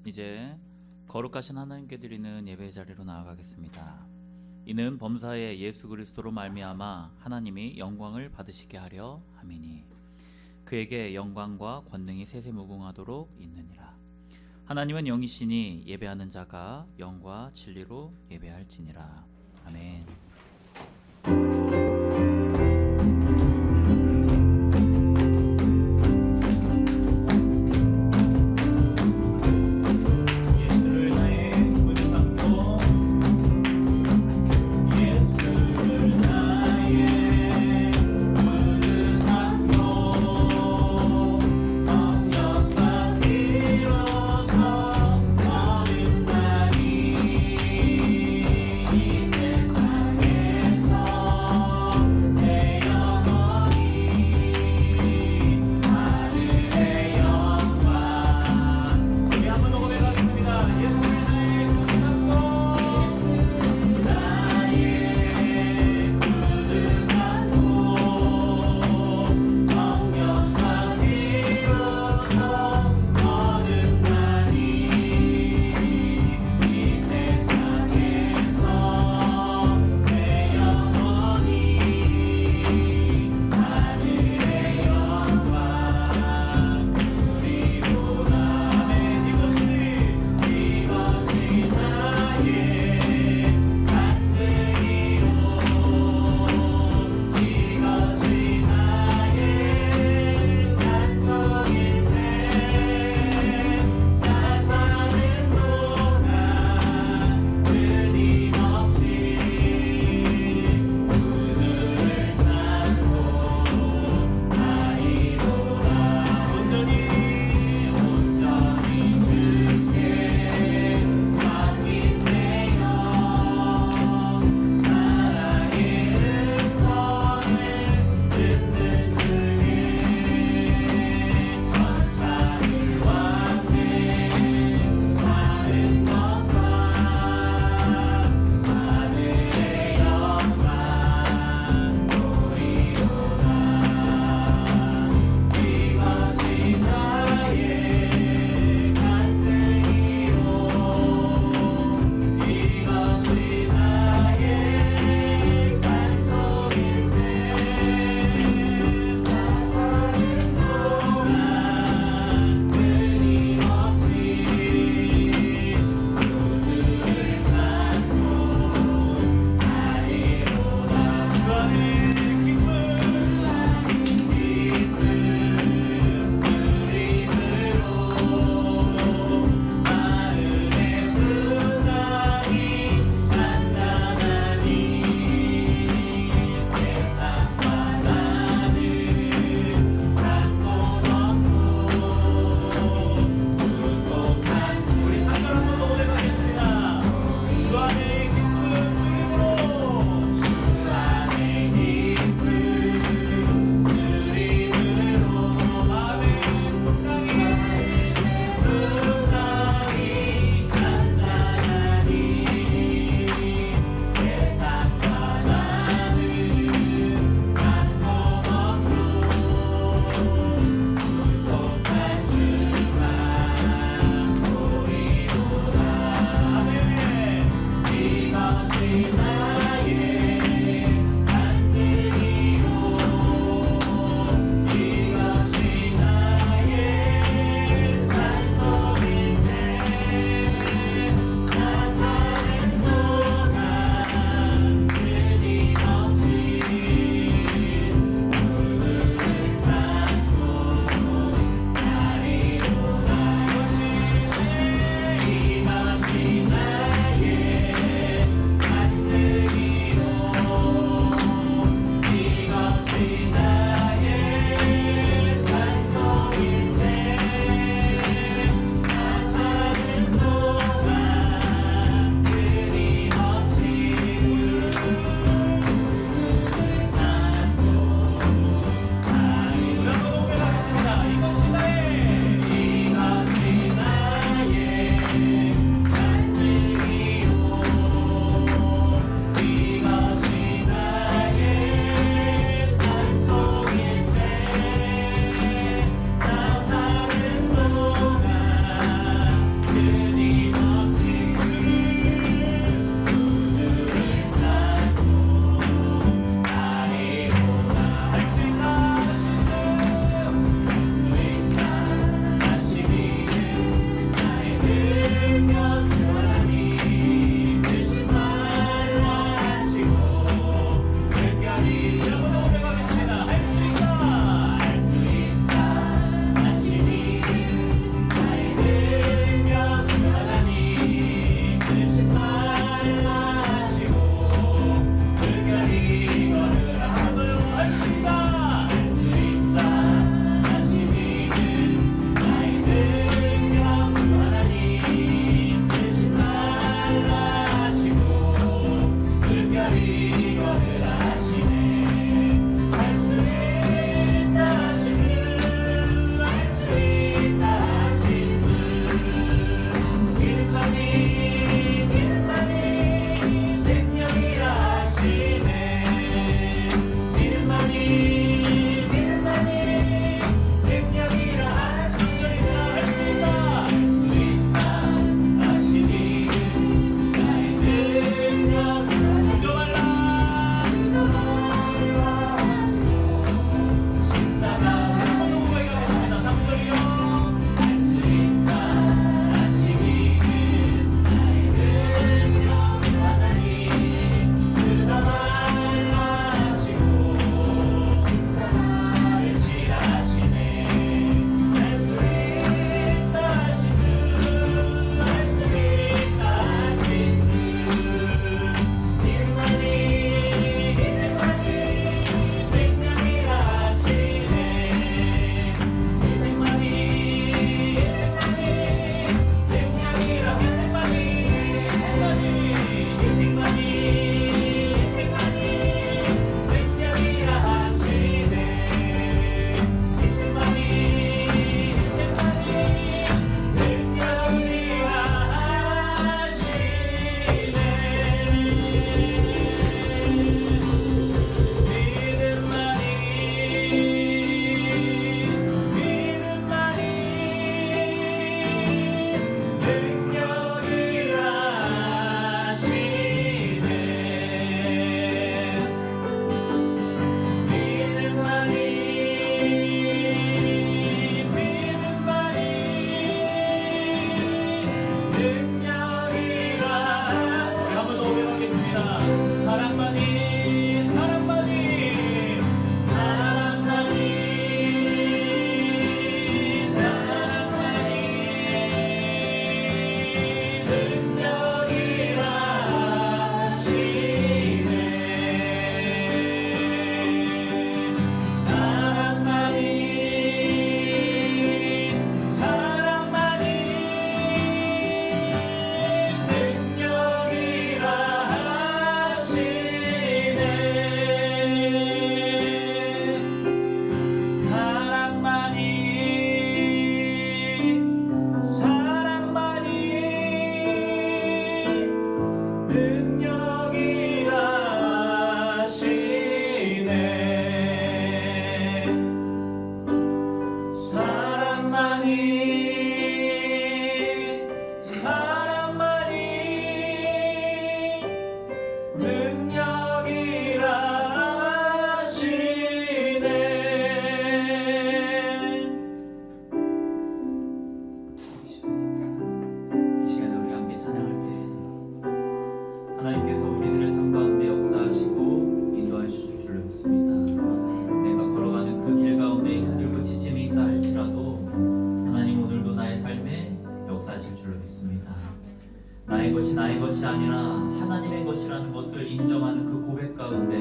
이제 거룩하신 하나님께 드리는 예배 자리로 나아가겠습니다. 이는 범사에 예수 그리스도로 말미암아 하나님이 영광을 받으시게 하려 함이니 그에게 영광과 권능이 세세무궁하도록 있느니라. 하나님은 영이시니 예배하는 자가 영과 진리로 예배할지니라. 아멘. 세상에 나의 것이 아니라 하나님의 것이라는 것을 인정하는 그 고백 가운데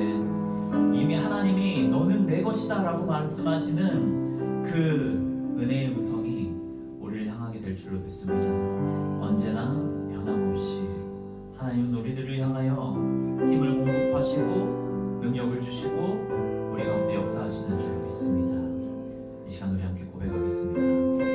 이미 하나님이 너는 내 것이다 라고 말씀하시는 그 은혜의 음성이 우리를 향하게 될 줄로 믿습니다. 언제나 변함없이 하나님은 우리들을 향하여 힘을 공급하시고 능력을 주시고 우리 가운데 역사하시는 줄로 믿습니다. 이 시간 우리 함께 고백하겠습니다.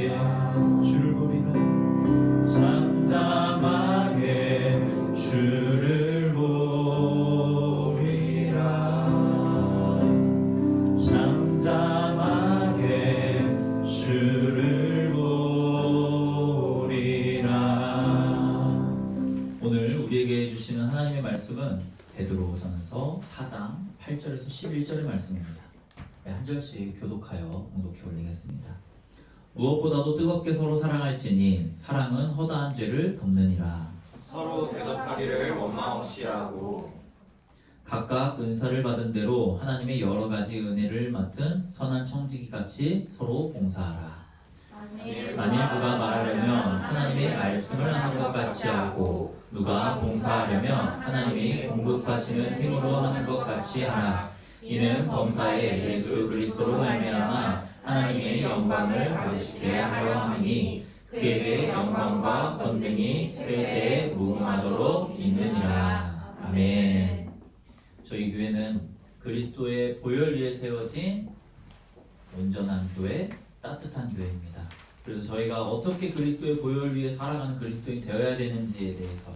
잠잠하게 주를 보리라. 잠잠하게 주를 보리라. 잠잠하게 주를 보리라. 오늘 우리에게 해주시는 하나님의 말씀은 베드로전서 4장 8절에서 11절의 말씀입니다. 한 절씩 교독하여 낭독해 올리겠습니다. 무엇보다도 뜨겁게 서로 사랑할지니 사랑은 허다한 죄를 덮느니라. 서로 대접하기를 원망 없이 하고 각각 은사를 받은 대로 하나님의 여러 가지 은혜를 맡은 선한 청지기 같이 서로 봉사하라. 만일 누가 말하려면 하나님의 말씀을 하는 것 같이 하고 누가 봉사하려면 하나님이 공급하시는 힘으로 하는 것 같이 하라. 이는 범사에 예수 그리스도로 말미암아 하나님의 영광을 받으시게 하려 함이니 그에게 영광과 권능이 세세에 무궁하도록 있느니라. 아멘. 저희 교회는 그리스도의 보혈 위에 세워진 온전한 교회, 따뜻한 교회입니다. 그래서 저희가 어떻게 그리스도의 보혈 위에 살아가는 그리스도인이 되어야 되는지에 대해서,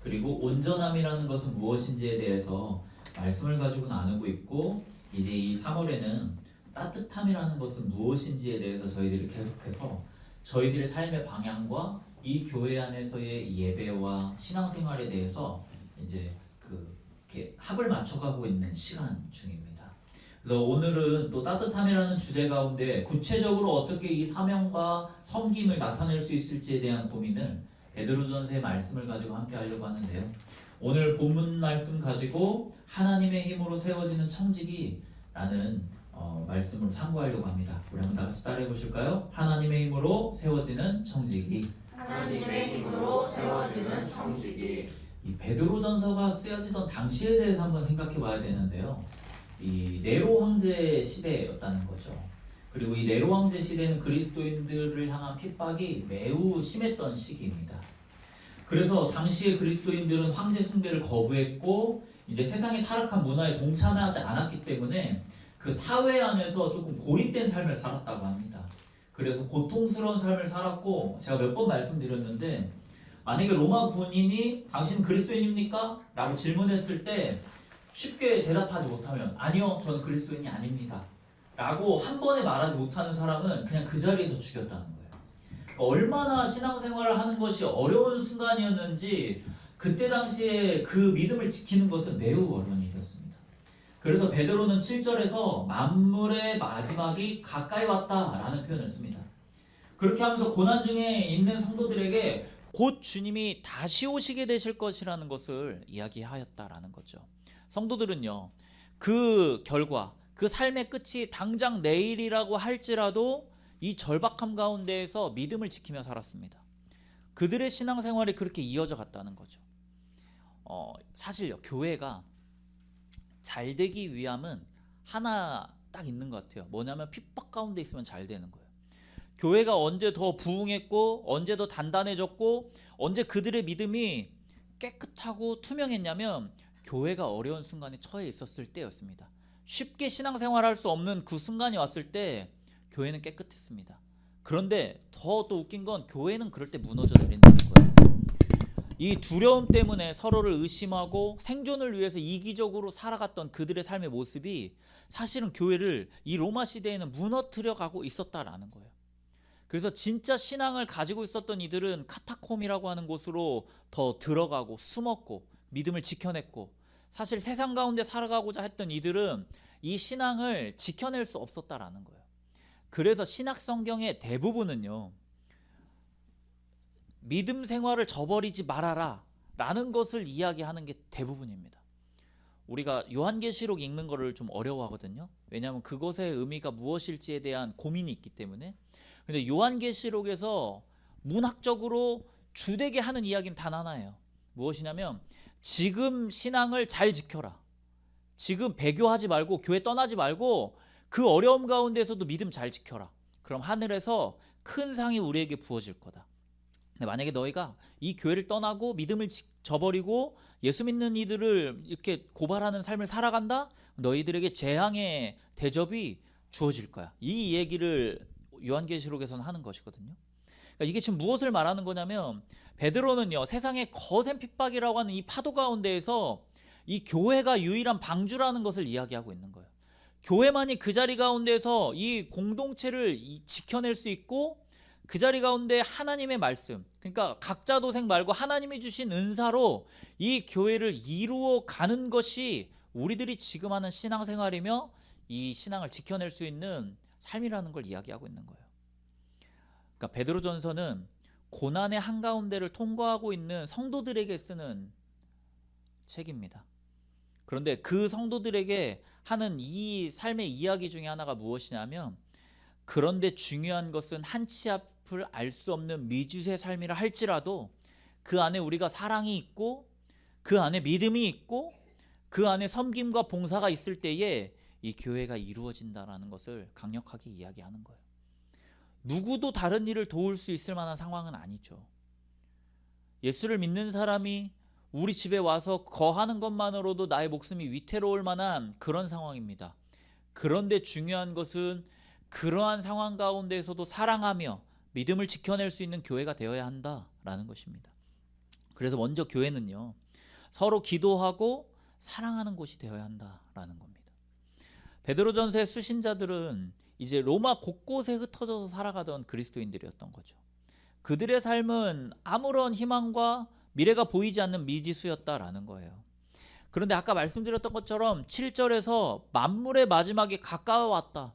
그리고 온전함이라는 것은 무엇인지에 대해서 말씀을 가지고 나누고 있고, 이제 이 3월에는 따뜻함이라는 것은 무엇인지에 대해서 저희들이 계속해서 저희들의 삶의 방향과 이 교회 안에서의 예배와 신앙생활에 대해서 이제 이렇게 합을 맞춰가고 있는 시간 중입니다. 그래서 오늘은 또 따뜻함이라는 주제 가운데 구체적으로 어떻게 이 사명과 섬김을 나타낼 수 있을지에 대한 고민을 베드로전서의 말씀을 가지고 함께 하려고 하는데요. 오늘 본문 말씀 가지고 하나님의 힘으로 세워지는 청지기라는 말씀을 참고하려고 합니다. 우리 한번 다 같이 따라해 보실까요? 하나님의 힘으로 세워지는 청지기. 하나님의 힘으로 세워지는 청지기. 이 베드로전서가 쓰여지던 당시에 대해서 한번 생각해 봐야 되는데요. 이 네로 황제 시대였다는 거죠. 그리고 이 네로 황제 시대는 그리스도인들을 향한 핍박이 매우 심했던 시기입니다. 그래서 당시의 그리스도인들은 황제 숭배를 거부했고 이제 세상의 타락한 문화에 동참하지 않았기 때문에 그 사회 안에서 조금 고립된 삶을 살았다고 합니다. 그래서 고통스러운 삶을 살았고, 제가 몇 번 말씀드렸는데 만약에 로마 군인이 당신 그리스도인입니까? 라고 질문했을 때 쉽게 대답하지 못하면 아니요, 저는 그리스도인이 아닙니다 라고 한 번에 말하지 못하는 사람은 그냥 그 자리에서 죽였다는 거예요. 얼마나 신앙생활을 하는 것이 어려운 순간이었는지 그때 당시에 그 믿음을 지키는 것은 매우 어려운 일이었습니다. 그래서 베드로는 7절에서 만물의 마지막이 가까이 왔다라는 표현을 씁니다. 그렇게 하면서 고난 중에 있는 성도들에게 곧 주님이 다시 오시게 되실 것이라는 것을 이야기하였다라는 거죠. 성도들은요, 그 결과, 그 삶의 끝이 당장 내일이라고 할지라도 이 절박함 가운데에서 믿음을 지키며 살았습니다. 그들의 신앙생활이 그렇게 이어져 갔다는 거죠. 사실요, 교회가 잘 되기 위함은 하나 딱 있는 것 같아요. 뭐냐면 핍박 가운데 있으면 잘 되는 거예요. 교회가 언제 더 부흥했고, 언제 더 단단해졌고, 언제 그들의 믿음이 깨끗하고 투명했냐면 교회가 어려운 순간에 처해 있었을 때였습니다. 쉽게 신앙생활할 수 없는 그 순간이 왔을 때 교회는 깨끗했습니다. 그런데 더 또 웃긴 건 교회는 그럴 때 무너져 내린다는 거예요. 이 두려움 때문에 서로를 의심하고 생존을 위해서 이기적으로 살아갔던 그들의 삶의 모습이 사실은 교회를 이 로마 시대에는 무너뜨려 가고 있었다라는 거예요. 그래서 진짜 신앙을 가지고 있었던 이들은 카타콤이라고 하는 곳으로 더 들어가고 숨었고 믿음을 지켜냈고, 사실 세상 가운데 살아가고자 했던 이들은 이 신앙을 지켜낼 수 없었다라는 거예요. 그래서 신약 성경의 대부분은요, 믿음 생활을 저버리지 말아라 라는 것을 이야기하는 게 대부분입니다. 우리가 요한계시록 읽는 거를 좀 어려워하거든요. 왜냐하면 그것의 의미가 무엇일지에 대한 고민이 있기 때문에. 근데 요한계시록에서 문학적으로 주되게 하는 이야기는 단 하나예요. 무엇이냐면 지금 신앙을 잘 지켜라. 지금 배교하지 말고 교회 떠나지 말고 그 어려움 가운데서도 믿음 잘 지켜라. 그럼 하늘에서 큰 상이 우리에게 부어질 거다. 근데 만약에 너희가 이 교회를 떠나고 믿음을 저버리고 예수 믿는 이들을 이렇게 고발하는 삶을 살아간다? 너희들에게 재앙의 대접이 주어질 거야. 이 얘기를 요한계시록에서는 하는 것이거든요. 그러니까 이게 지금 무엇을 말하는 거냐면 베드로는요, 세상의 거센 핍박이라고 하는 이 파도 가운데에서 이 교회가 유일한 방주라는 것을 이야기하고 있는 거예요. 교회만이 그 자리 가운데서 이 공동체를 지켜낼 수 있고, 그 자리 가운데 하나님의 말씀, 그러니까 각자 도생 말고 하나님이 주신 은사로 이 교회를 이루어 가는 것이 우리들이 지금 하는 신앙생활이며 이 신앙을 지켜낼 수 있는 삶이라는 걸 이야기하고 있는 거예요. 그러니까 베드로전서는 고난의 한가운데를 통과하고 있는 성도들에게 쓰는 책입니다. 그런데 그 성도들에게 하는 이 삶의 이야기 중에 하나가 무엇이냐면, 그런데 중요한 것은 한 치 앞을 알 수 없는 미주의 삶이라 할지라도 그 안에 우리가 사랑이 있고, 그 안에 믿음이 있고, 그 안에 섬김과 봉사가 있을 때에 이 교회가 이루어진다라는 것을 강력하게 이야기하는 거예요. 누구도 다른 일을 도울 수 있을 만한 상황은 아니죠. 예수를 믿는 사람이 우리 집에 와서 거하는 것만으로도 나의 목숨이 위태로울 만한 그런 상황입니다. 그런데 중요한 것은 그러한 상황 가운데에서도 사랑하며 믿음을 지켜낼 수 있는 교회가 되어야 한다라는 것입니다. 그래서 먼저 교회는요, 서로 기도하고 사랑하는 곳이 되어야 한다라는 겁니다. 베드로전서의 수신자들은 이제 로마 곳곳에 흩어져서 살아가던 그리스도인들이었던 거죠. 그들의 삶은 아무런 희망과 미래가 보이지 않는 미지수였다라는 거예요. 그런데 아까 말씀드렸던 것처럼 7절에서 만물의 마지막이 가까워왔다,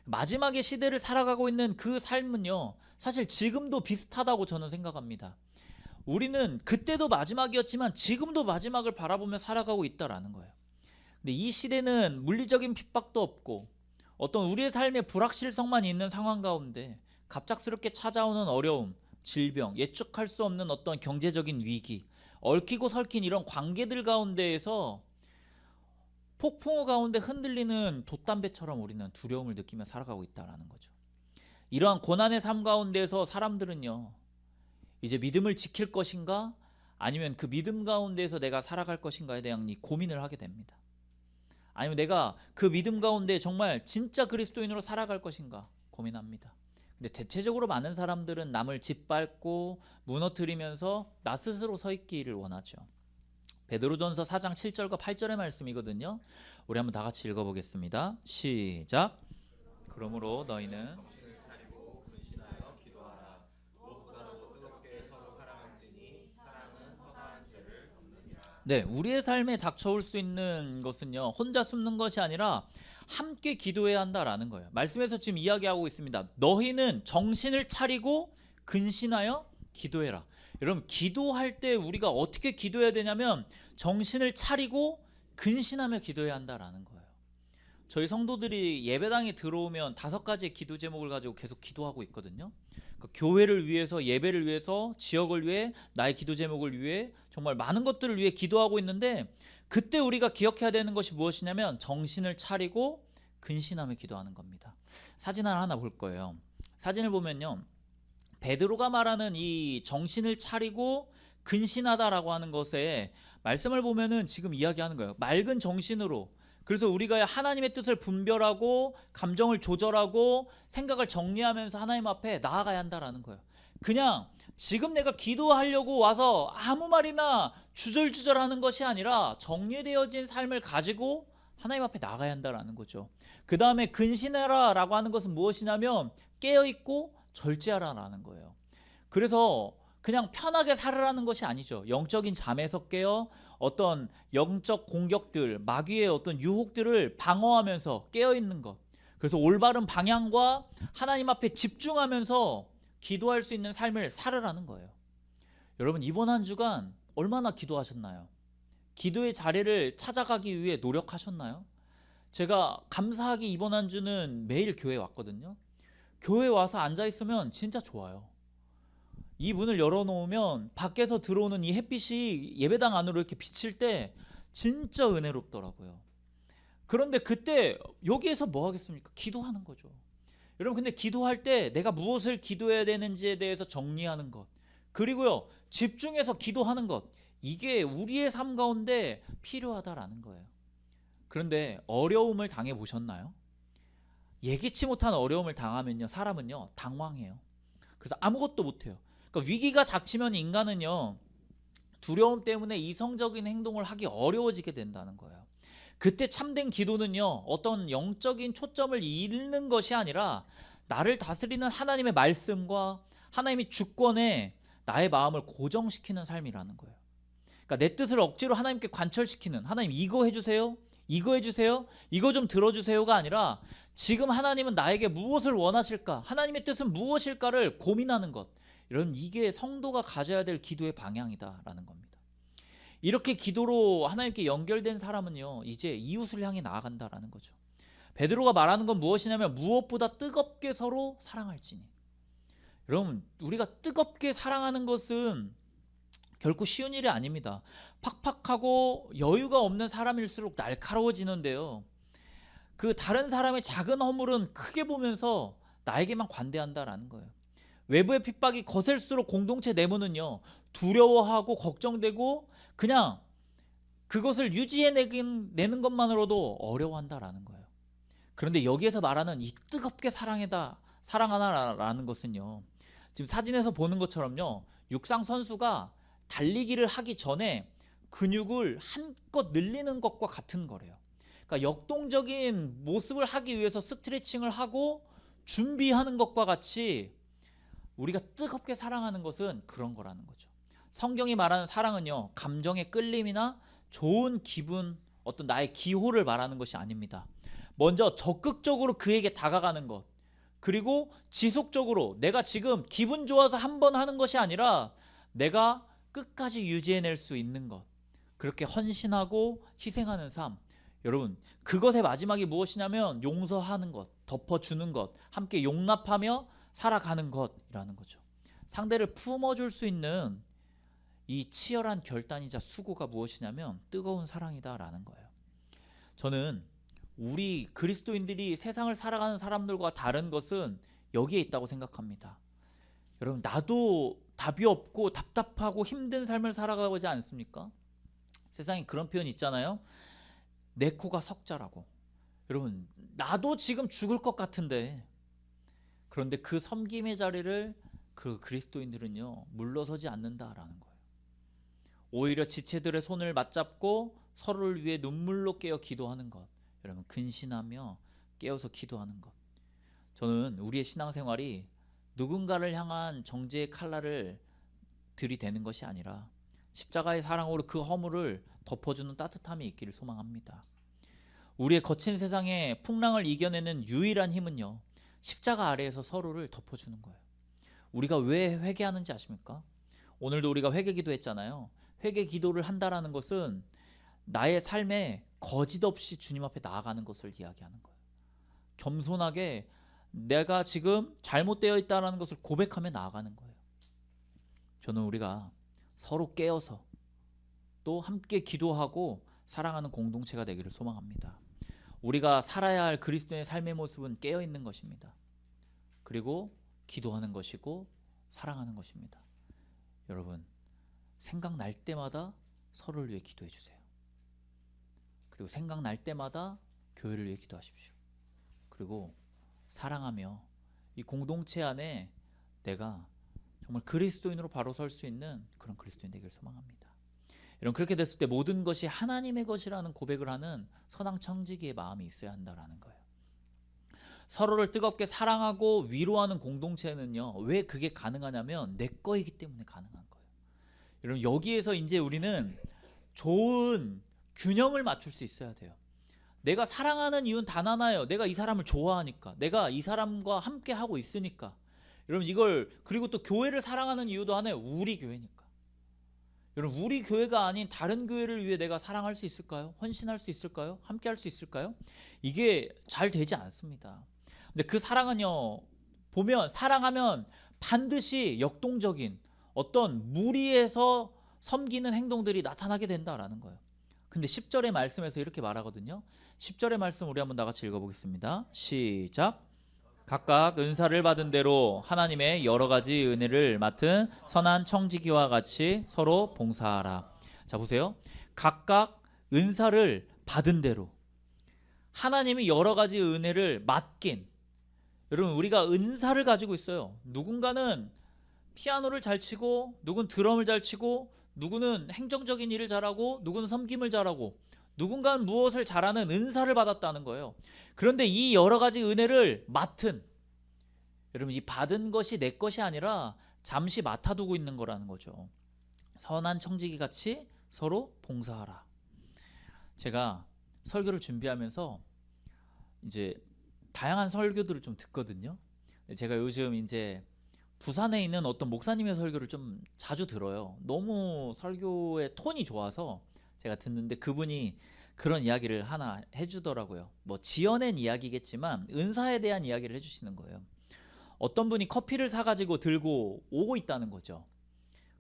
마지막의 시대를 살아가고 있는 그 삶은요, 사실 지금도 비슷하다고 저는 생각합니다. 우리는 그때도 마지막이었지만 지금도 마지막을 바라보며 살아가고 있다라는 거예요. 근데 이 시대는 물리적인 핍박도 없고 어떤 우리의 삶의 불확실성만 있는 상황 가운데 갑작스럽게 찾아오는 어려움, 질병, 예측할 수 없는 어떤 경제적인 위기, 얽히고 설킨 이런 관계들 가운데에서 폭풍우 가운데 흔들리는 돛담배처럼 우리는 두려움을 느끼며 살아가고 있다는 거죠. 이러한 고난의 삶 가운데서 사람들은요, 이제 믿음을 지킬 것인가 아니면 그 믿음 가운데서 내가 살아갈 것인가에 대한 이 고민을 하게 됩니다. 아니면 내가 그 믿음 가운데 정말 진짜 그리스도인으로 살아갈 것인가 고민합니다. 근데 대체적으로 많은 사람들은 남을 짓밟고 무너뜨리면서 나 스스로 서 있기를 원하죠. 베드로전서 4장 7절과 8절의 말씀이거든요. 우리 한번 다 같이 읽어보겠습니다. 시작. 그러므로 너희는 정신을 차리고 근신하여 기도하라. 무엇보다도 뜨겁게 서로 사랑할지니 사랑은 허다한 죄를 덮느니라. 네, 우리의 삶에 닥쳐올 수 있는 것은요, 혼자 숨는 것이 아니라 함께 기도해야 한다라는 거예요. 말씀에서 지금 이야기하고 있습니다. 너희는 정신을 차리고 근신하여 기도해라. 여러분, 기도할 때 우리가 어떻게 기도해야 되냐면 정신을 차리고 근신하며 기도해야 한다라는 거예요. 저희 성도들이 예배당에 들어오면 5가지의 기도 제목을 가지고 계속 기도하고 있거든요. 그러니까 교회를 위해서, 예배를 위해서, 지역을 위해, 나의 기도 제목을 위해, 정말 많은 것들을 위해 기도하고 있는데, 그때 우리가 기억해야 되는 것이 무엇이냐면 정신을 차리고 근신하며 기도하는 겁니다. 사진 하나 볼 거예요. 사진을 보면요, 베드로가 말하는 이 정신을 차리고 근신하다라고 하는 것에 말씀을 보면은 지금 이야기하는 거예요. 맑은 정신으로. 그래서 우리가 하나님의 뜻을 분별하고 감정을 조절하고 생각을 정리하면서 하나님 앞에 나아가야 한다라는 거예요. 그냥 지금 내가 기도하려고 와서 아무 말이나 주절주절하는 것이 아니라 정리되어진 삶을 가지고 하나님 앞에 나가야 한다라는 거죠. 그 다음에 근신하라라고 하는 것은 무엇이냐면 깨어있고 절제하라라는 거예요. 그래서 그냥 편하게 살아라는 것이 아니죠. 영적인 잠에서 깨어 어떤 영적 공격들, 마귀의 어떤 유혹들을 방어하면서 깨어있는 것. 그래서 올바른 방향과 하나님 앞에 집중하면서 기도할 수 있는 삶을 살으라는 거예요. 여러분, 이번 한 주간 얼마나 기도하셨나요? 기도의 자리를 찾아가기 위해 노력하셨나요? 제가 감사하게 이번 한 주는 매일 교회에 왔거든요. 교회에 와서 앉아있으면 진짜 좋아요. 이 문을 열어놓으면 밖에서 들어오는 이 햇빛이 예배당 안으로 이렇게 비칠 때 진짜 은혜롭더라고요. 그런데 그때 여기에서 뭐 하겠습니까? 기도하는 거죠. 여러분, 근데 기도할 때 내가 무엇을 기도해야 되는지에 대해서 정리하는 것, 그리고요, 집중해서 기도하는 것, 이게 우리의 삶 가운데 필요하다라는 거예요. 그런데 어려움을 당해 보셨나요? 예기치 못한 어려움을 당하면요, 사람은요 당황해요. 그래서 아무것도 못해요. 그러니까 위기가 닥치면 인간은요 두려움 때문에 이성적인 행동을 하기 어려워지게 된다는 거예요. 그때 참된 기도는요 어떤 영적인 초점을 잃는 것이 아니라 나를 다스리는 하나님의 말씀과 하나님의 주권에 나의 마음을 고정시키는 삶이라는 거예요. 그러니까 내 뜻을 억지로 하나님께 관철시키는, 하나님 이거 해주세요, 이거 해주세요, 이거 좀 들어주세요가 아니라 지금 하나님은 나에게 무엇을 원하실까, 하나님의 뜻은 무엇일까를 고민하는 것, 이런 이게 성도가 가져야 될 기도의 방향이다라는 겁니다. 이렇게 기도로 하나님께 연결된 사람은요 이제 이웃을 향해 나아간다라는 거죠. 베드로가 말하는 건 무엇이냐면 무엇보다 뜨겁게 서로 사랑할지니. 여러분, 우리가 뜨겁게 사랑하는 것은 결코 쉬운 일이 아닙니다. 팍팍하고 여유가 없는 사람일수록 날카로워지는데요, 그 다른 사람의 작은 허물은 크게 보면서 나에게만 관대한다라는 거예요. 외부의 핍박이 거셀수록 공동체 내부는요 두려워하고 걱정되고 그냥 그것을 유지해내는 것만으로도 어려워한다라는 거예요. 그런데 여기에서 말하는 이 뜨겁게 사랑하나라는 것은요, 지금 사진에서 보는 것처럼요 육상 선수가 달리기를 하기 전에 근육을 한껏 늘리는 것과 같은 거래요. 그러니까 역동적인 모습을 하기 위해서 스트레칭을 하고 준비하는 것과 같이 우리가 뜨겁게 사랑하는 것은 그런 거라는 거죠. 성경이 말하는 사랑은요 감정의 끌림이나 좋은 기분, 어떤 나의 기호를 말하는 것이 아닙니다. 먼저 적극적으로 그에게 다가가는 것, 그리고 지속적으로 내가 지금 기분 좋아서 한 번 하는 것이 아니라 내가 끝까지 유지해낼 수 있는 것, 그렇게 헌신하고 희생하는 삶. 여러분, 그것의 마지막이 무엇이냐면 용서하는 것, 덮어주는 것, 함께 용납하며 살아가는 것이라는 거죠. 상대를 품어줄 수 있는 이 치열한 결단이자 수고가 무엇이냐면 뜨거운 사랑이다라는 거예요. 저는 우리 그리스도인들이 세상을 살아가는 사람들과 다른 것은 여기에 있다고 생각합니다. 여러분, 나도 답이 없고 답답하고 힘든 삶을 살아가지 않습니까? 세상에 그런 표현 있잖아요. 내 코가 석자라고. 여러분, 나도 지금 죽을 것 같은데, 그런데 그 섬김의 자리를 그 그리스도인들은요 물러서지 않는다라는 거예요. 오히려 지체들의 손을 맞잡고 서로를 위해 눈물로 깨어 기도하는 것, 여러분 근신하며 깨어서 기도하는 것. 저는 우리의 신앙생활이 누군가를 향한 정죄의 칼날을 들이대는 것이 아니라 십자가의 사랑으로 그 허물을 덮어주는 따뜻함이 있기를 소망합니다. 우리의 거친 세상에 풍랑을 이겨내는 유일한 힘은요 십자가 아래에서 서로를 덮어주는 거예요. 우리가 왜 회개하는지 아십니까? 오늘도 우리가 회개 기도했잖아요. 회개 기도를 한다라는 것은 나의 삶에 거짓 없이 주님 앞에 나아가는 것을 이야기하는 거예요. 겸손하게 내가 지금 잘못되어 있다는 것을 고백하며 나아가는 거예요. 저는 우리가 서로 깨어서 또 함께 기도하고 사랑하는 공동체가 되기를 소망합니다. 우리가 살아야 할 그리스도의 삶의 모습은 깨어있는 것입니다. 그리고 기도하는 것이고 사랑하는 것입니다. 여러분, 생각날 때마다 서로를 위해 기도해 주세요. 그리고 생각날 때마다 교회를 위해 기도하십시오. 그리고 사랑하며 이 공동체 안에 내가 정말 그리스도인으로 바로 설 수 있는 그런 그리스도인 되기를 소망합니다. 여러분, 그렇게 됐을 때 모든 것이 하나님의 것이라는 고백을 하는 선한 청지기의 마음이 있어야 한다라는 거예요. 서로를 뜨겁게 사랑하고 위로하는 공동체는요 왜 그게 가능하냐면 내 거이기 때문에 가능한 거예요. 여러분, 여기에서 이제 우리는 좋은 균형을 맞출 수 있어야 돼요. 내가 사랑하는 이유는 단 하나예요. 내가 이 사람을 좋아하니까, 내가 이 사람과 함께 하고 있으니까. 여러분, 이걸, 그리고 또 교회를 사랑하는 이유도 하나예요. 우리 교회니까. 여러분, 우리 교회가 아닌 다른 교회를 위해 내가 사랑할 수 있을까요? 헌신할 수 있을까요? 함께 할 수 있을까요? 이게 잘 되지 않습니다. 근데 그 사랑은요 보면, 사랑하면 반드시 역동적인 어떤 무리에서 섬기는 행동들이 나타나게 된다라는 거예요. 근데 10절의 말씀에서 이렇게 말하거든요. 10절의 말씀 우리 한번 다 같이 읽어보겠습니다. 시작. 각각 은사를 받은 대로 하나님의 여러 가지 은혜를 맡은 선한 청지기와 같이 서로 봉사하라. 자, 보세요. 각각 은사를 받은 대로 하나님이 여러 가지 은혜를 맡긴, 여러분 우리가 은사를 가지고 있어요. 누군가는 피아노를 잘 치고, 누군 드럼을 잘 치고, 누구는 행정적인 일을 잘하고, 누구는 섬김을 잘하고, 누군가는 무엇을 잘하는 은사를 받았다는 거예요. 그런데 이 여러 가지 은혜를 맡은, 여러분 이 받은 것이 내 것이 아니라 잠시 맡아두고 있는 거라는 거죠. 선한 청지기 같이 서로 봉사하라. 제가 설교를 준비하면서 이제 다양한 설교들을 좀 듣거든요. 제가 요즘 이제 부산에 있는 어떤 목사님의 설교를 좀 자주 들어요. 너무 설교의 톤이 좋아서 제가 듣는데 그분이 그런 이야기를 하나 해주더라고요. 뭐 지어낸 이야기겠지만 은사에 대한 이야기를 해주시는 거예요. 어떤 분이 커피를 사가지고 들고 오고 있다는 거죠.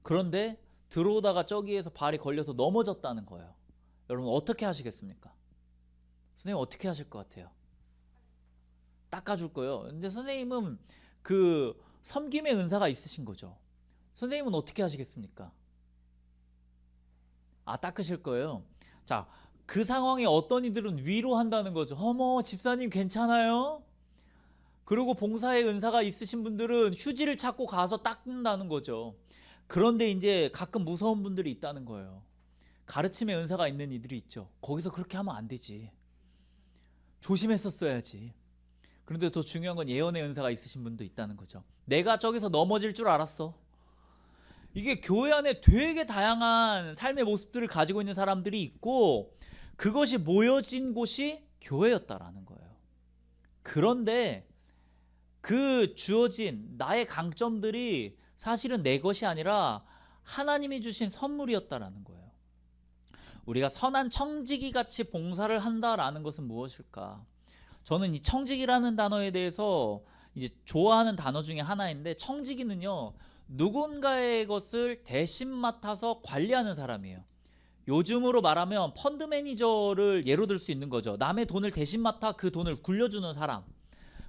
그런데 들어오다가 저기에서 발이 걸려서 넘어졌다는 거예요. 여러분 어떻게 하시겠습니까? 선생님 어떻게 하실 것 같아요? 닦아줄 거예요. 근데 선생님은 그 섬김의 은사가 있으신 거죠. 선생님은 어떻게 하시겠습니까? 닦으실 거예요. 자, 그 상황에 어떤 이들은 위로한다는 거죠. 어머, 집사님 괜찮아요? 그리고 봉사의 은사가 있으신 분들은 휴지를 찾고 가서 닦는다는 거죠. 그런데 이제 가끔 무서운 분들이 있다는 거예요. 가르침의 은사가 있는 이들이 있죠. 거기서 그렇게 하면 안 되지. 조심했었어야지. 그런데 더 중요한 건 예언의 은사가 있으신 분도 있다는 거죠. 내가 저기서 넘어질 줄 알았어. 이게 교회 안에 되게 다양한 삶의 모습들을 가지고 있는 사람들이 있고 그것이 모여진 곳이 교회였다라는 거예요. 그런데 그 주어진 나의 강점들이 사실은 내 것이 아니라 하나님이 주신 선물이었다라는 거예요. 우리가 선한 청지기 같이 봉사를 한다라는 것은 무엇일까? 저는 이 청지기라는 단어에 대해서 이제 좋아하는 단어 중에 하나인데, 청지기는요 누군가의 것을 대신 맡아서 관리하는 사람이에요. 요즘으로 말하면 펀드 매니저를 예로 들 수 있는 거죠. 남의 돈을 대신 맡아 그 돈을 굴려주는 사람.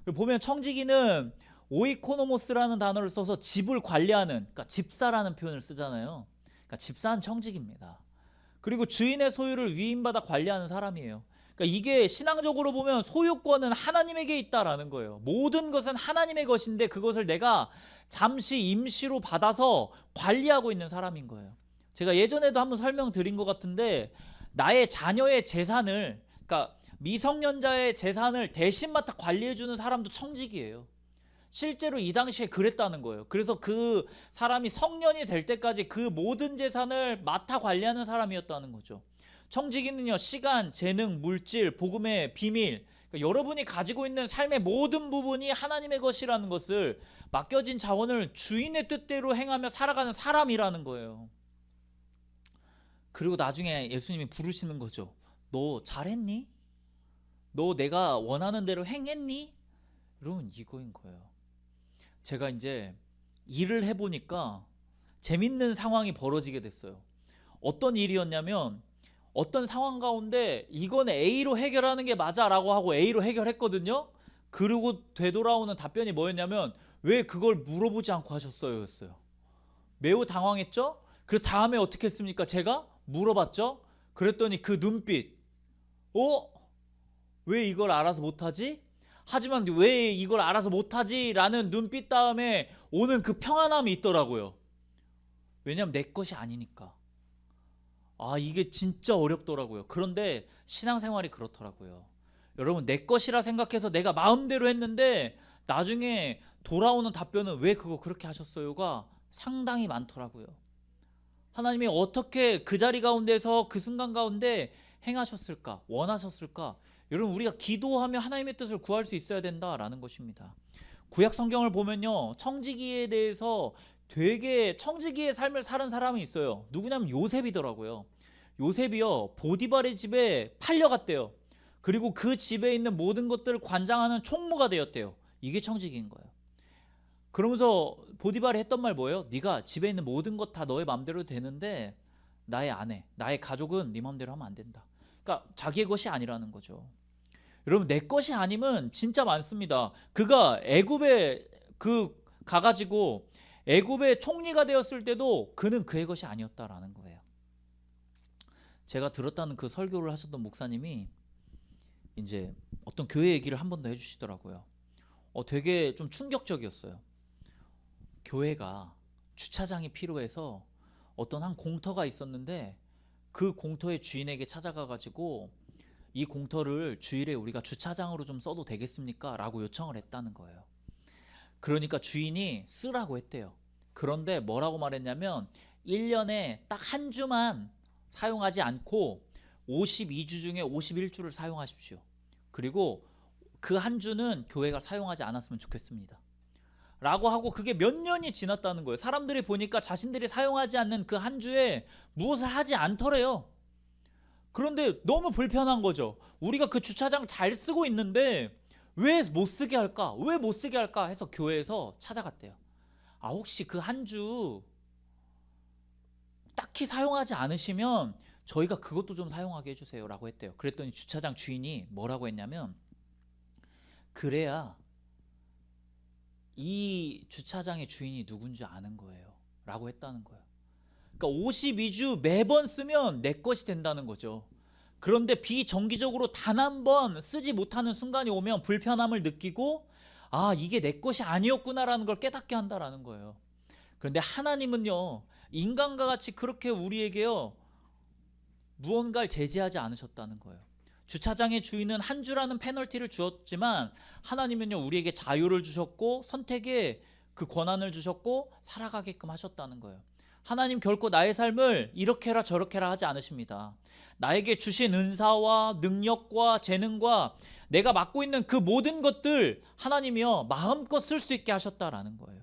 보면 청지기는 오이코노모스라는 단어를 써서 집을 관리하는, 그러니까 집사라는 표현을 쓰잖아요. 그러니까 집사는 청지기입니다. 그리고 주인의 소유를 위임받아 관리하는 사람이에요. 그러니까 이게 신앙적으로 보면 소유권은 하나님에게 있다라는 거예요. 모든 것은 하나님의 것인데 그것을 내가 잠시 임시로 받아서 관리하고 있는 사람인 거예요. 제가 예전에도 한번 설명드린 것 같은데, 나의 자녀의 재산을, 그러니까 미성년자의 재산을 대신 맡아 관리해주는 사람도 청지기예요. 실제로 이 당시에 그랬다는 거예요. 그래서 그 사람이 성년이 될 때까지 그 모든 재산을 맡아 관리하는 사람이었다는 거죠. 청지기는요, 시간, 재능, 물질, 복음의 비밀, 그러니까 여러분이 가지고 있는 삶의 모든 부분이 하나님의 것이라는 것을, 맡겨진 자원을 주인의 뜻대로 행하며 살아가는 사람이라는 거예요. 그리고 나중에 예수님이 부르시는 거죠. 너 잘했니? 너 내가 원하는 대로 행했니? 여러분 이거인 거예요. 제가 이제 일을 해보니까 재밌는 상황이 벌어지게 됐어요. 어떤 일이었냐면, 어떤 상황 가운데 이건 A로 해결하는 게 맞아 라고 하고 A로 해결했거든요. 그리고 되돌아오는 답변이 뭐였냐면, 왜 그걸 물어보지 않고 하셨어요? 였어요. 매우 당황했죠. 그 다음에 어떻게 했습니까? 제가 물어봤죠. 그랬더니 그 눈빛, 왜 이걸 알아서 못하지? 하지만 왜 이걸 알아서 못하지? 라는 눈빛 다음에 오는 그 평안함이 있더라고요. 왜냐면 내 것이 아니니까. 이게 진짜 어렵더라고요. 그런데 신앙생활이 그렇더라고요. 여러분, 내 것이라 생각해서 내가 마음대로 했는데 나중에 돌아오는 답변은 왜 그거 그렇게 하셨어요가 상당히 많더라고요. 하나님이 어떻게 그 자리 가운데서 그 순간 가운데 행하셨을까? 원하셨을까? 여러분, 우리가 기도하며 하나님의 뜻을 구할 수 있어야 된다라는 것입니다. 구약 성경을 보면요, 청지기에 대해서 되게 청지기의 삶을 사는 사람이 있어요. 누구냐면 요셉이더라고요. 요셉이요, 보디발의 집에 팔려갔대요. 그리고 그 집에 있는 모든 것들을 관장하는 총무가 되었대요. 이게 청지기인 거예요. 그러면서 보디발이 했던 말 뭐예요? 네가 집에 있는 모든 것 다 너의 마음대로 되는데 나의 아내, 나의 가족은 네 마음대로 하면 안 된다. 그러니까 자기의 것이 아니라는 거죠. 여러분, 내 것이 아님은 진짜 많습니다. 그가 애굽에 가가지고 애굽의 총리가 되었을 때도 그는 그의 것이 아니었다라는 거예요. 제가 들었다는 그 설교를 하셨던 목사님이 이제 어떤 교회 얘기를 한 번 더 해주시더라고요. 되게 좀 충격적이었어요. 교회가 주차장이 필요해서 어떤 한 공터가 있었는데 그 공터의 주인에게 찾아가가지고 이 공터를 주일에 우리가 주차장으로 좀 써도 되겠습니까? 라고 요청을 했다는 거예요. 그러니까 주인이 쓰라고 했대요. 그런데 뭐라고 말했냐면 1년에 딱 한 주만 사용하지 않고 52주 중에 51주를 사용하십시오. 그리고 그 한 주는 교회가 사용하지 않았으면 좋겠습니다. 라고 하고 그게 몇 년이 지났다는 거예요. 사람들이 보니까 자신들이 사용하지 않는 그 한 주에 무엇을 하지 않더래요. 그런데 너무 불편한 거죠. 우리가 그 주차장 잘 쓰고 있는데 왜 못 쓰게 할까? 왜 못 쓰게 할까? 해서 교회에서 찾아갔대요. 혹시 그 한 주 딱히 사용하지 않으시면 저희가 그것도 좀 사용하게 해주세요 라고 했대요. 그랬더니 주차장 주인이 뭐라고 했냐면, 그래야 이 주차장의 주인이 누군지 아는 거예요 라고 했다는 거예요. 그러니까 52주 매번 쓰면 내 것이 된다는 거죠. 그런데 비정기적으로 단 한 번 쓰지 못하는 순간이 오면 불편함을 느끼고 이게 내 것이 아니었구나라는 걸 깨닫게 한다라는 거예요. 그런데 하나님은요, 인간과 같이 그렇게 우리에게요 무언가를 제재하지 않으셨다는 거예요. 주차장의 주인은 한 주라는 페널티를 주었지만 하나님은요 우리에게 자유를 주셨고 선택의 그 권한을 주셨고 살아가게끔 하셨다는 거예요. 하나님 결코 나의 삶을 이렇게 해라 저렇게 해라 하지 않으십니다. 나에게 주신 은사와 능력과 재능과 내가 맡고 있는 그 모든 것들 하나님이요 마음껏 쓸 수 있게 하셨다라는 거예요.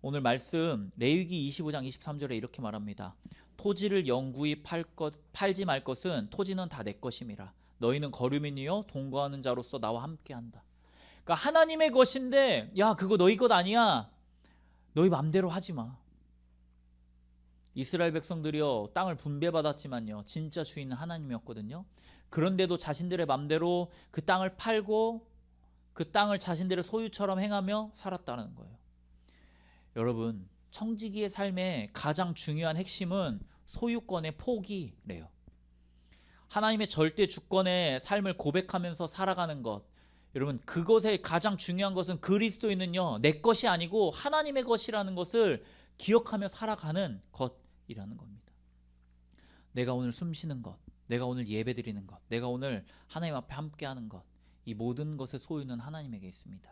오늘 말씀 레위기 25장 23절에 이렇게 말합니다. 토지를 영구히 팔지 말 것은 토지는 다 내 것임이라. 너희는 거류민이요 동거하는 자로서 나와 함께한다. 그러니까 하나님의 것인데 야 그거 너희 것 아니야. 너희 맘대로 하지 마. 이스라엘 백성들이요 땅을 분배받았지만요 진짜 주인은 하나님이었거든요. 그런데도 자신들의 맘대로 그 땅을 팔고 그 땅을 자신들의 소유처럼 행하며 살았다는 거예요. 여러분, 청지기의 삶의 가장 중요한 핵심은 소유권의 포기래요. 하나님의 절대 주권의 삶을 고백하면서 살아가는 것, 여러분 그것의 가장 중요한 것은 그리스도인은요 내 것이 아니고 하나님의 것이라는 것을 기억하며 살아가는 것이라는 겁니다. 내가 오늘 숨쉬는 것, 내가 오늘 예배드리는 것, 내가 오늘 하나님 앞에 함께하는 것, 이 모든 것의 소유는 하나님에게 있습니다.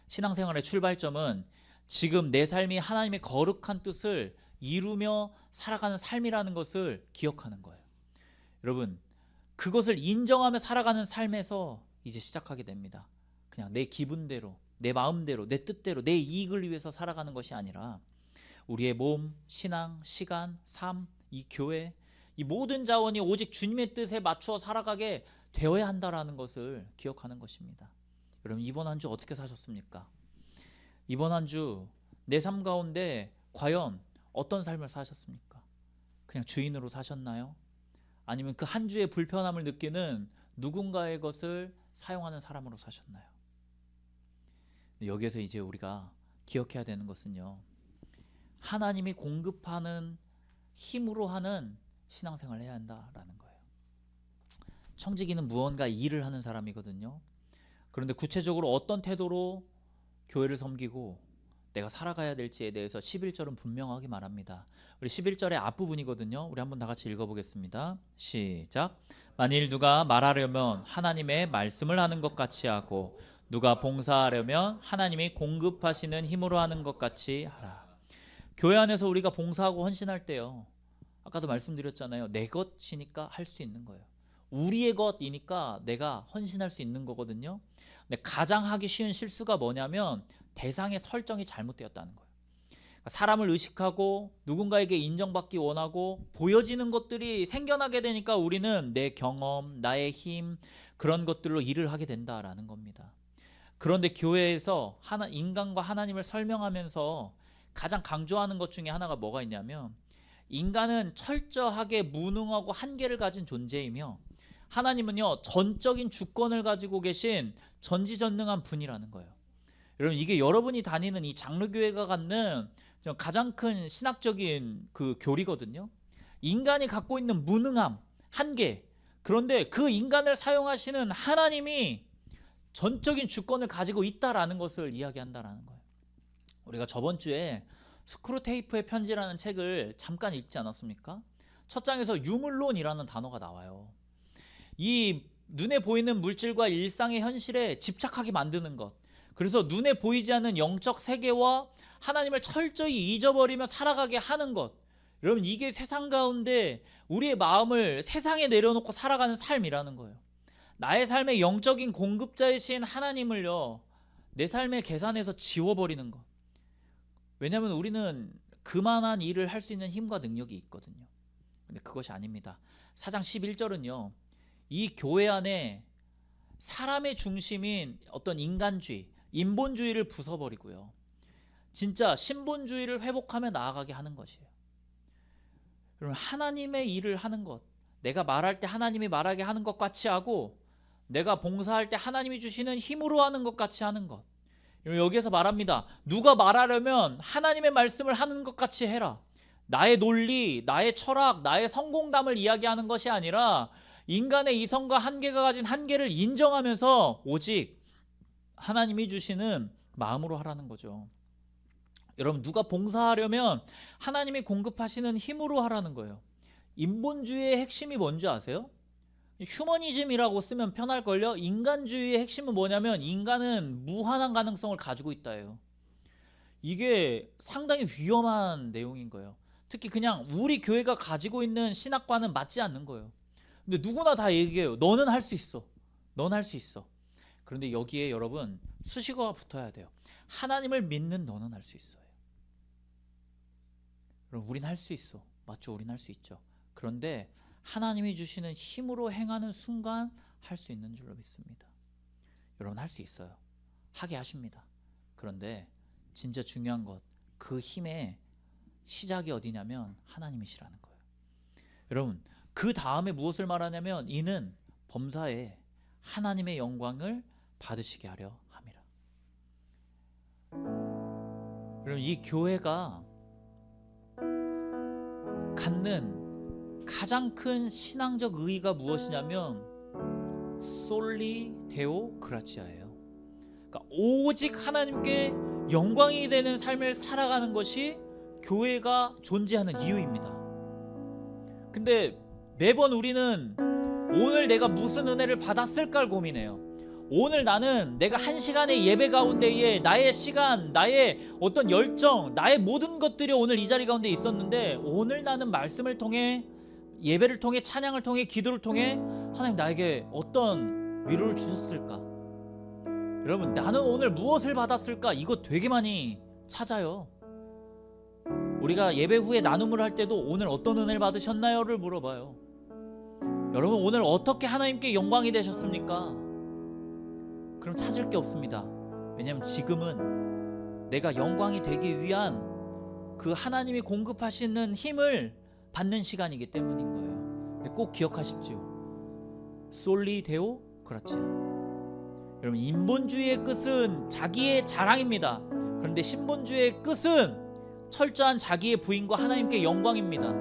신앙생활의 출발점은 지금 내 삶이 하나님의 거룩한 뜻을 이루며 살아가는 삶이라는 것을 기억하는 거예요. 여러분, 그것을 인정하며 살아가는 삶에서 이제 시작하게 됩니다. 그냥 내 기분대로, 내 마음대로, 내 뜻대로, 내 이익을 위해서 살아가는 것이 아니라 우리의 몸, 신앙, 시간, 삶, 이 교회, 이 모든 자원이 오직 주님의 뜻에 맞추어 살아가게 되어야 한다라는 것을 기억하는 것입니다. 여러분, 이번 한 주 어떻게 사셨습니까? 이번 한 주 내 삶 가운데 과연 어떤 삶을 사셨습니까? 그냥 주인으로 사셨나요? 아니면 그 한 주의 불편함을 느끼는 누군가의 것을 사용하는 사람으로 사셨나요? 여기에서 이제 우리가 기억해야 되는 것은요, 하나님이 공급하는 힘으로 하는 신앙생활을 해야 한다라는 거예요. 청지기는 무언가 일을 하는 사람이거든요. 그런데 구체적으로 어떤 태도로 교회를 섬기고 내가 살아가야 될지에 대해서 11절은 분명하게 말합니다. 우리 11절의 앞부분이거든요. 우리 한번 다 같이 읽어보겠습니다. 시작. 만일 누가 말하려면 하나님의 말씀을 하는 것 같이 하고 누가 봉사하려면 하나님이 공급하시는 힘으로 하는 것 같이 하라. 교회 안에서 우리가 봉사하고 헌신할 때요, 아까도 말씀드렸잖아요. 내 것이니까 할 수 있는 거예요. 우리의 것이니까 내가 헌신할 수 있는 거거든요. 근데 가장 하기 쉬운 실수가 뭐냐면 대상의 설정이 잘못되었다는 거예요. 사람을 의식하고 누군가에게 인정받기 원하고 보여지는 것들이 생겨나게 되니까 우리는 내 경험, 나의 힘, 그런 것들로 일을 하게 된다라는 겁니다. 그런데 교회에서 인간과 하나님을 설명하면서 가장 강조하는 것 중에 하나가 뭐가 있냐면, 인간은 철저하게 무능하고 한계를 가진 존재이며 하나님은요 전적인 주권을 가지고 계신 전지전능한 분이라는 거예요. 여러분, 이게 여러분이 다니는 이 장로교회가 갖는 가장 큰 신학적인 그 교리거든요. 인간이 갖고 있는 무능함, 한계, 그런데 그 인간을 사용하시는 하나님이 전적인 주권을 가지고 있다라는 것을 이야기한다라는 거예요. 우리가 저번 주에 스크루테이프의 편지라는 책을 잠깐 읽지 않았습니까? 첫 장에서 유물론이라는 단어가 나와요. 이 눈에 보이는 물질과 일상의 현실에 집착하게 만드는 것, 그래서 눈에 보이지 않는 영적 세계와 하나님을 철저히 잊어버리며 살아가게 하는 것, 여러분 이게 세상 가운데 우리의 마음을 세상에 내려놓고 살아가는 삶이라는 거예요. 나의 삶의 영적인 공급자이신 하나님을요, 내 삶의 계산에서 지워버리는 것. 왜냐하면 우리는 그만한 일을 할 수 있는 힘과 능력이 있거든요. 근데 그것이 아닙니다. 4장 11절은요, 이 교회 안에 사람의 중심인 어떤 인간주의, 인본주의를 부숴버리고요, 진짜 신본주의를 회복하며 나아가게 하는 것이에요. 여러분, 하나님의 일을 하는 것, 내가 말할 때 하나님이 말하게 하는 것 같이 하고, 내가 봉사할 때 하나님이 주시는 힘으로 하는 것 같이 하는 것. 여기에서 말합니다. 누가 말하려면 하나님의 말씀을 하는 것 같이 해라. 나의 논리, 나의 철학, 나의 성공담을 이야기하는 것이 아니라 인간의 이성과 한계가 가진 한계를 인정하면서 오직 하나님이 주시는 마음으로 하라는 거죠. 여러분, 누가 봉사하려면 하나님이 공급하시는 힘으로 하라는 거예요. 인본주의의 핵심이 뭔지 아세요? 휴머니즘이라고 쓰면 편할걸요? 인간주의의 핵심은 뭐냐면 인간은 무한한 가능성을 가지고 있다예요. 이게 상당히 위험한 내용인 거예요. 특히 그냥 우리 교회가 가지고 있는 신학과는 맞지 않는 거예요. 근데 누구나 다 얘기해요. 너는 할 수 있어. 넌 할 수 있어. 그런데 여기에 여러분 수식어가 붙어야 돼요. 하나님을 믿는 너는 할 수 있어요. 여러분, 우린 할 수 있어. 맞죠? 우린 할 수 있죠. 그런데 하나님이 주시는 힘으로 행하는 순간 할 수 있는 줄로 믿습니다. 여러분, 할 수 있어요. 하게 하십니다. 그런데 진짜 중요한 것, 그 힘의 시작이 어디냐면 하나님이시라는 거예요. 여러분, 그 다음에 무엇을 말하냐면 이는 범사에 하나님의 영광을 받으시게 하려 함이라. 여러분, 이 교회가 갖는 가장 큰 신앙적 의의가 무엇이냐면 솔리 데오 그라치아예요. 그러니까 오직 하나님께 영광이 되는 삶을 살아가는 것이 교회가 존재하는 이유입니다. 근데 매번 우리는 오늘 내가 무슨 은혜를 받았을까를 고민해요. 오늘 나는 내가 한 시간의 예배 가운데에 나의 시간, 나의 어떤 열정, 나의 모든 것들이 오늘 이 자리 가운데 있었는데, 오늘 나는 말씀을 통해, 예배를 통해, 찬양을 통해, 기도를 통해 하나님 나에게 어떤 위로를 주셨을까? 여러분, 나는 오늘 무엇을 받았을까? 이거 되게 많이 찾아요. 우리가 예배 후에 나눔을 할 때도 오늘 어떤 은혜를 받으셨나요?를 물어봐요. 여러분, 오늘 어떻게 하나님께 영광이 되셨습니까? 그럼 찾을 게 없습니다. 왜냐하면 지금은 내가 영광이 되기 위한 그 하나님이 공급하시는 힘을 받는 시간이기 때문인 거예요. 근데 꼭 기억하십시오. 솔리 데오 그라치아. 여러분, 인본주의의 끝은 자기의 자랑입니다. 그런데 신본주의의 끝은 철저한 자기의 부인과 하나님께 영광입니다.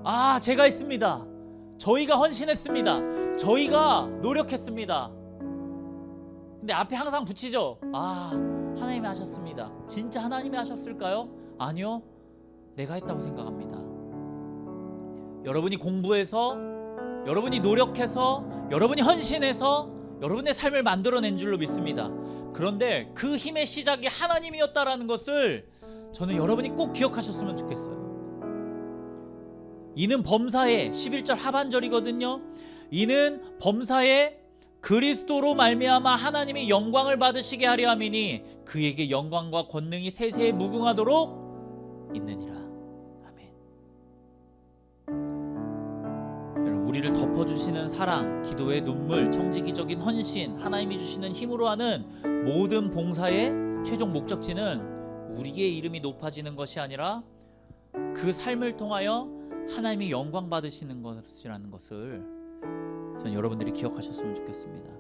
아, 제가 있습니다. 저희가 헌신했습니다. 저희가 노력했습니다. 근데 앞에 항상 붙이죠. 아, 하나님이 하셨습니다. 진짜 하나님이 하셨을까요? 아니요, 내가 했다고 생각합니다. 여러분이 공부해서, 여러분이 노력해서, 여러분이 헌신해서 여러분의 삶을 만들어낸 줄로 믿습니다. 그런데 그 힘의 시작이 하나님이었다라는 것을 저는 여러분이 꼭 기억하셨으면 좋겠어요. 이는 범사에, 11절 하반절이거든요. 이는 범사에 그리스도로 말미암아 하나님이 영광을 받으시게 하려 함이니 그에게 영광과 권능이 세세에 무궁하도록 있느니라. 아멘. 여러분, 우리를 덮어주시는 사랑, 기도의 눈물, 청지기적인 헌신, 하나님이 주시는 힘으로 하는 모든 봉사의 최종 목적지는 우리의 이름이 높아지는 것이 아니라 그 삶을 통하여 하나님이 영광 받으시는 것이라는 것을 전 여러분들이 기억하셨으면 좋겠습니다.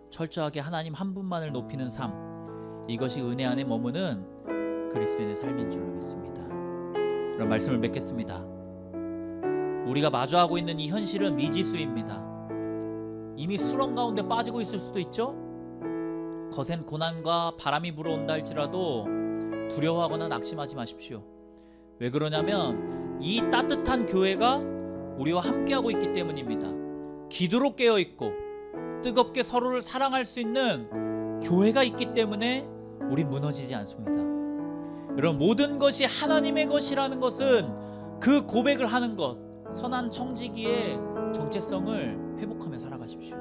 철저하게 하나님 한 분만을 높이는 삶, 이것이 은혜 안에 머무는 그리스도인의 삶인 줄로 믿습니다. 그런 말씀을 맺겠습니다. 우리가 마주하고 있는 이 현실은 미지수입니다. 이미 수렁 가운데 빠지고 있을 수도 있죠. 거센 고난과 바람이 불어온다 할지라도 두려워하거나 낙심하지 마십시오. 왜 그러냐면 이 따뜻한 교회가 우리와 함께하고 있기 때문입니다. 기도로 깨어있고 뜨겁게 서로를 사랑할 수 있는 교회가 있기 때문에 우린 무너지지 않습니다. 여러분, 모든 것이 하나님의 것이라는 것은 그 고백을 하는 것, 선한 청지기의 정체성을 회복하며 살아가십시오.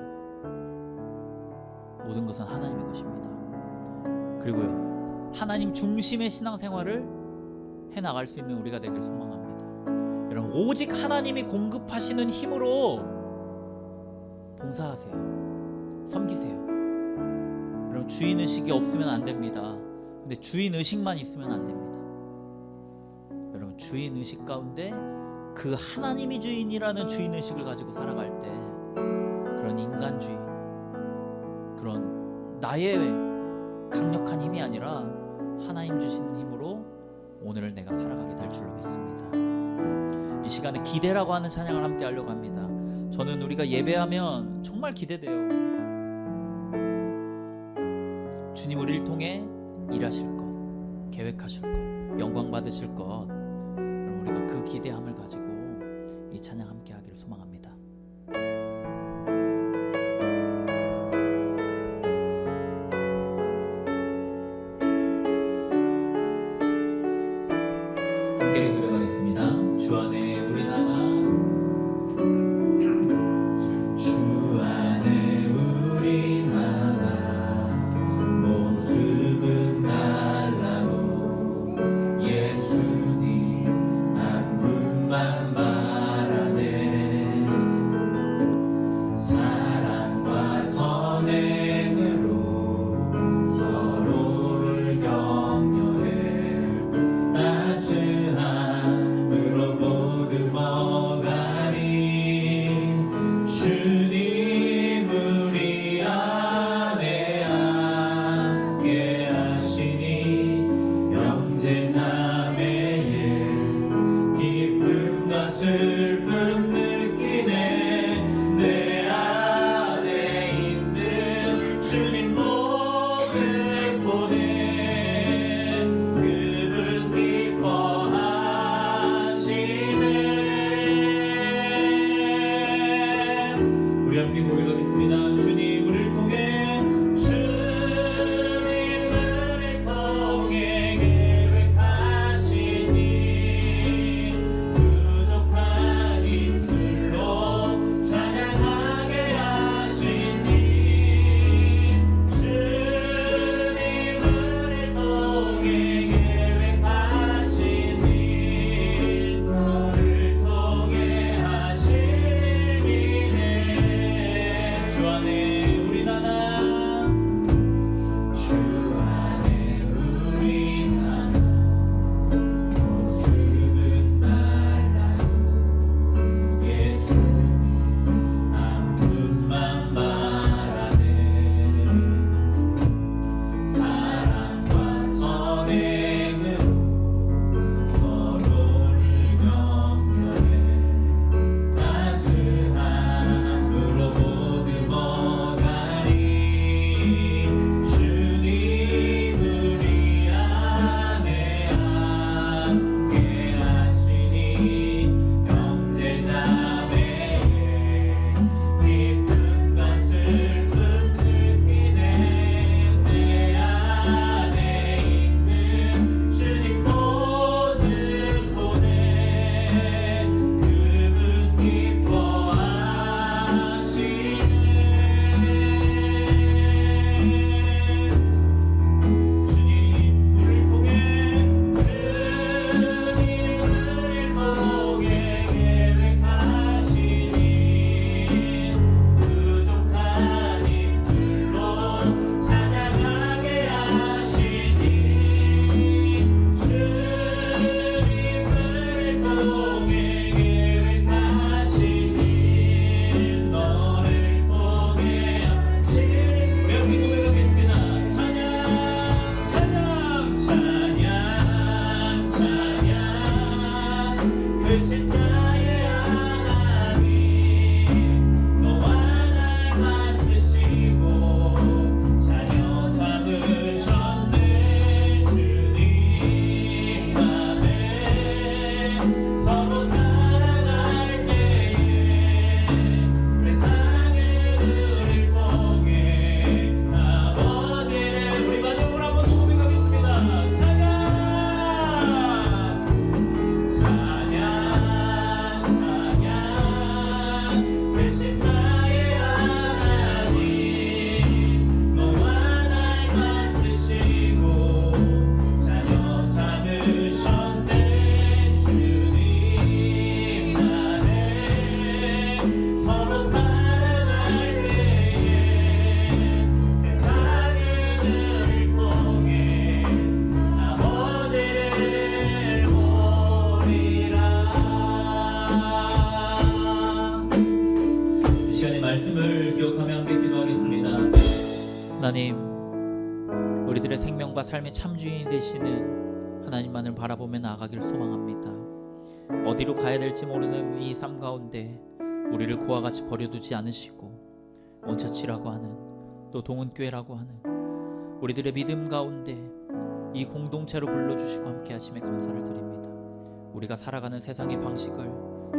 모든 것은 하나님의 것입니다. 그리고요, 하나님 중심의 신앙생활을 해나갈 수 있는 우리가 되길 소망합니다. 여러분, 오직 하나님이 공급하시는 힘으로 봉사하세요. 섬기세요. 여러분, 주인의식이 없으면 안 됩니다. 근데 주인의식만 있으면 안 됩니다. 여러분, 주인의식 가운데 그 하나님이 주인이라는 주인의식을 가지고 살아갈 때 그런 인간주의, 그런 나의 강력한 힘이 아니라 하나님 주시는 힘으로 오늘을 내가 살아가게 될 줄로 믿습니다. 이 시간에 기대라고 하는 찬양을 함께 하려고 합니다. 저는 우리가 예배하면 정말 기대돼요. 주님 우리를 통해 일하실 것, 계획하실 것, 영광 받으실 것, 우리가 그 기대함을 가지고 이 찬양 함께 하기를 소망합니다. 함께 노래하겠습니다. 주 안에 우리 나라, 주 안에 우리 나라, 모습은 달라도 예수님 한 분만 말하네. 사랑과 선행으로 서로를 격려해 따스한 하나님, 우리들의 생명과 삶의 참주인이 되시는 하나님만을 바라보며 나아가길 소망합니다. 어디로 가야 될지 모르는 이 삶 가운데 우리를 그와 같이 버려두지 않으시고 온처치라고 하는, 또 동은교회라고 하는 우리들의 믿음 가운데 이 공동체로 불러주시고 함께 하심에 감사를 드립니다. 우리가 살아가는 세상의 방식을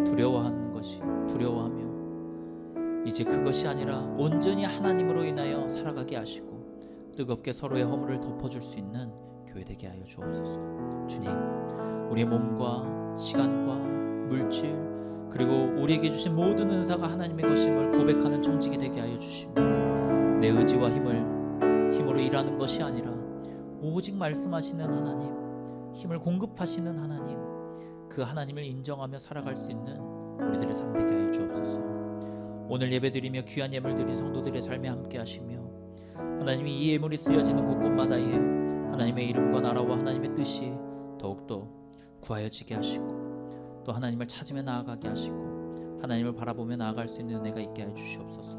두려워하는 것이, 두려워하며 이제 그것이 아니라 온전히 하나님으로 인하여 살아가게 하시고 뜨겁게 서로의 허물을 덮어줄 수 있는 교회 되게 하여 주옵소서. 주님, 우리의 몸과 시간과 물질, 그리고 우리에게 주신 모든 은사가 하나님의 것임을 고백하는 청지기 되게 하여 주시고, 내 의지와 힘으로 일하는 것이 아니라 오직 말씀하시는 하나님, 힘을 공급하시는 하나님, 그 하나님을 인정하며 살아갈 수 있는 우리들의 삶 되게 하여 주옵소서. 오늘 예배드리며 귀한 예물 드린 성도들의 삶에 함께 하시며, 하나님이 이 예물이 쓰여지는 곳곳마다에 하나님의 이름과 나라와 하나님의 뜻이 더욱더 구하여지게 하시고, 또 하나님을 찾으며 나아가게 하시고 하나님을 바라보며 나아갈 수 있는 은혜가 있게 하여 주시옵소서.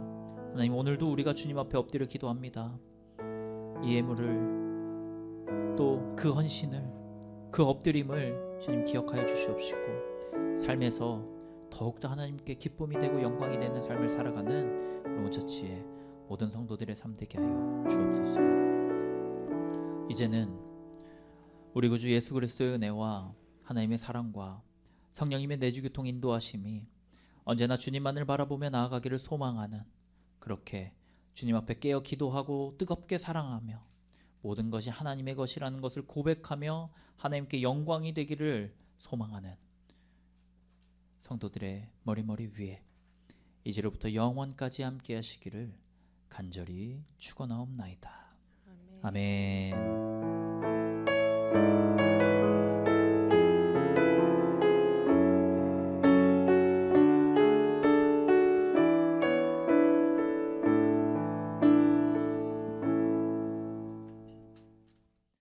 하나님, 오늘도 우리가 주님 앞에 엎드려 기도합니다. 이 예물을, 또 그 헌신을, 그 엎드림을 주님 기억하여 주시옵시고, 삶에서 더욱더 하나님께 기쁨이 되고 영광이 되는 삶을 살아가는 온처치의 모든 성도들의 삶 되게 하여 주옵소서. 이제는 우리 구주 예수 그리스도의 은혜와 하나님의 사랑과 성령님의 내주교통 인도하심이 언제나 주님만을 바라보며 나아가기를 소망하는, 그렇게 주님 앞에 깨어 기도하고 뜨겁게 사랑하며 모든 것이 하나님의 것이라는 것을 고백하며 하나님께 영광이 되기를 소망하는 성도들의 머리머리 위에 이제로부터 영원까지 함께 하시기를 간절히 축원하옵나이다. 아멘.